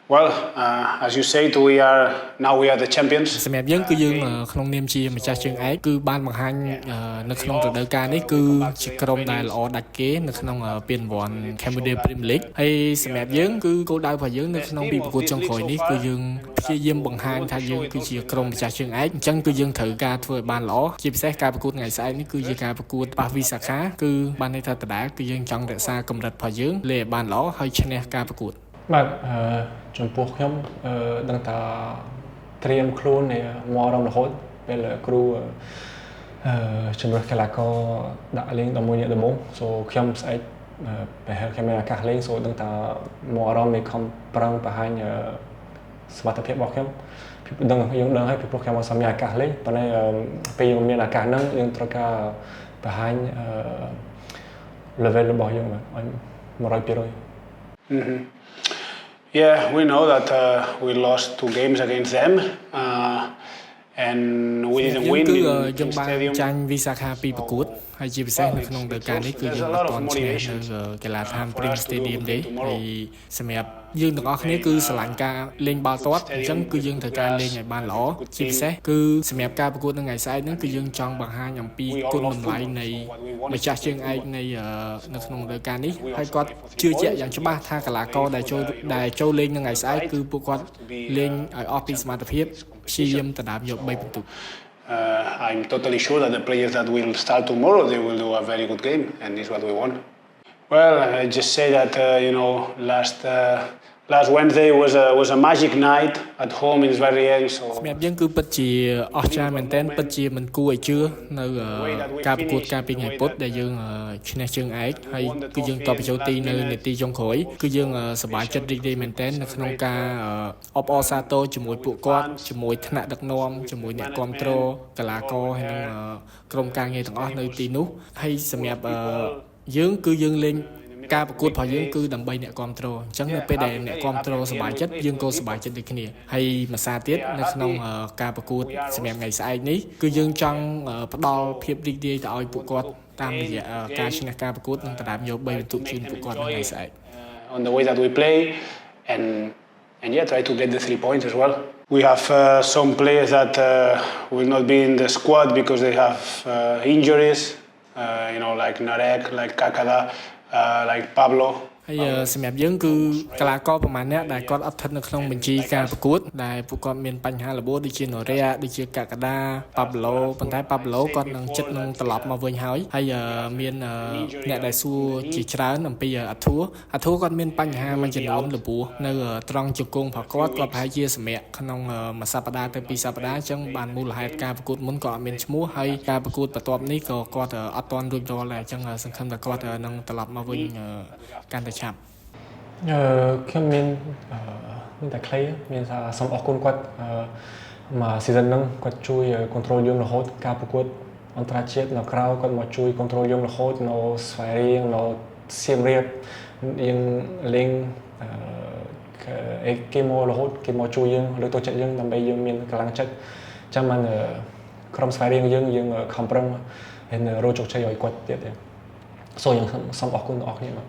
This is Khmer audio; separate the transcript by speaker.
Speaker 1: Well, as you said, we are the champions.
Speaker 2: សម្រាប់យើងគឺយើងក្នុងនាមជាម្ចាស់ជើងឯកគឺបានបង្ហាញនៅក្នុងរដូវកាលនេះគឺជាក្រុមដែលល្អដាច់គេនៅក្នុងពានរង្វាន់ Cambodia Premier League ហើយសម្រាប់យើងគឺគោលដៅរបស់យើងនៅក្នុងពីប្រកួតចុងក្រោយនេះគឺយើងព្យាយាមបង្ហាញថាយើងគឺជាក្រុមម្ចាស់ជើងឯកអញ្ចឹងគឺយើងត្រូវការធ្វើឲ្យបានល្អជាពិសេសការប្រកួតថ្ងៃស្អែកនេះគឺជាការប្រកួតប៉ះវិសាខាគឺបានន័យថាដដែលគឺយើងចង់រក្សាកម្រិតរបស់យើងលេងឲ្យបានល្អហើយឈ្នះការប្រកួត
Speaker 3: បាទចំពោះខ្ញុំដឹងថាត្រៀមខ្លួនមករំរហូតពេលគ្រូជំនួសកីឡាករដាក់លេង11នាក់ដំបូងសូខ្ញុំស្អែកប្រហែលខ្ញុំមានឱកាសលេងសូដឹងថាមកអារម្មណ៍នៃខំប្រឹងបង្ហាញសមត្ថភាពរបស់ខ្ញុំយើងដឹងហើយពីព្រោះខ្ញុំអត់សមមានឱកាសលេងប៉ុន្តែពេលយើងមានឱកាសហ្នឹងយើងត្រូវការបង្ហាញlevel របស់យើងឲ្យ100%.
Speaker 1: Yeah, we know that we lost 2 games against them, and we didn't win in the stadium.
Speaker 2: ចាញ់វិសាខាពីប្រកួតហើយជាពិសេសនៅក្នុងរដូវកាលនេះគឺយើងអត់ទាន់ឈ្នះនៅកីឡាដ្ឋាន Prince Stadium ទេហើយសម្រាប់យើងទាំងអស់គ្នាគឺស្រឡាញ់ការលេងបាល់ទាត់អញ្ចឹងគឺយើងត្រូវការលេងឲ្យបានល្អជាពិសេសគឺសម្រាប់ការប្រកួតនៅថ្ងៃស្អែកហ្នឹងគឺយើងចង់បង្ហាញអំពីគុណតម្លៃនៃម្ចាស់ជើងឯកនៃនៅក្នុងរដូវកាលនេះហើយគាត់ជឿជាក់យ៉ាងច្បាស់ថាកីឡាករដែលចូលលេងនៅថ្ងៃស្អែកគឺពួកគាត់លេងឲ្យអស់ពីសមត្ថភាពព្យាយាមដណ្ដើមយក3ពិន្ទុ
Speaker 1: I'm totally sure that the players that will start tomorrow they will do a very good game and this is what we want. Well, I just say that last Wednesday was a magic night at home in Sverige so
Speaker 2: សម្រាប់យើងគឺពិតជាអស្ចារ្យមែនទែនពិតជាមិនគួរឲ្យជឿនៅការប្រកួតការពីថ្ងៃពុធដែលយើងឈ្នះជើងឯកហើយគឺយើងតបបញ្ចូលទីនៅនាទីចុងក្រោយគឺយើងសប្បាយចិត្តរីករាយមែនទែននៅក្នុងការអបអរសាទរជាមួយពួកគាត់ជាមួយថ្នាក់ដឹកនាំជាមួយអ្នកគាំទ្រកីឡាករហើយនិងក្រុមការងារទាំងអស់នៅទីនោះហើយសម្រាប់យើងគឺយើងលេងការប្រកួតរបស់យើងគឺដើម្បីអ្នកគាំទ្រអញ្ចឹងនៅពេលដែលអ្នកគាំទ្រសប្បាយចិត្តយើងក៏សប្បាយចិត្តដូចគ្នាហើយមួយសារទៀតនៅក្នុងការប្រកួតសម្រាប់ថ្ងៃស្អែកនេះគឺយើងចង់ផ្ដល់ភាពរីករាយទៅឲ្យពួកគាត់តាមរយៈការឈ្នះការប្រកួតនិងដណ្ដើមយក3ពិន្ទុជូនពួកគាត់នៅថ្ងៃស្អែក
Speaker 1: on the way that we play and yeah try to get the 3 points as well. We have some players that will not be in the squad because they have injuries, like Narek, like Kakada, like Pablo.
Speaker 2: ហើយសម្រាប់យើងគឺកីឡាករប្រមាណអ្នកដែលគាត់អត់ស្ថិតនៅក្នុងបញ្ជីការប្រកួតដែលពួកគាត់មានបញ្ហារបួសដូចជា Norea ដូចជា Kakada, Pablo ប៉ុន្តែ Pablo គាត់នឹងចិត្តនឹងត្រឡប់មកវិញហើយមានអ្នកដែលសួរជាច្រើនអំពីអាធួគាត់មានបញ្ហាមួយចំនួនរបួសនៅត្រង់ជង្គង់របស់គាត់ប្រហែលជាសម្រាកក្នុងមួយសប្តាហ៍ទៅ2សប្តាហ៍អញ្ចឹងបានមូលហេតុការប្រកួតមុនក៏អត់មានឈ្មោះហើយការប្រកួតបន្ទាប់នេះក៏គាត់អត់ទាន់រួចរាល់ដែរអញ្ចឹងសង្ឃឹមថាគាត់នឹងត្រឡប់មកវិញកាន់តែឆាប់
Speaker 3: ខ្ញុំមានតែ clay មានថាសូមអរគុណគាត់មក season ហ្នឹងគាត់ជួយ control យើងរហូតការប្រកួតអន្តរជាតិនៅក្រៅគាត់មកជួយ control យើងរហូតនៅស្វាយរៀងនៅសៀមរាបយើងលេងគេមករហូតគេមកជួយយើងលើកទឹកចិត្តយើងដើម្បីយើងមានកម្លាំងចិត្តចាំបានក្រុមស្វាយរៀងយើងខំប្រឹងហើយរកជោគជ័យឲ្យគាត់ទៀតសូមខ្ញុំសូមអរគុណដល់អ្នកគ្នាបាទ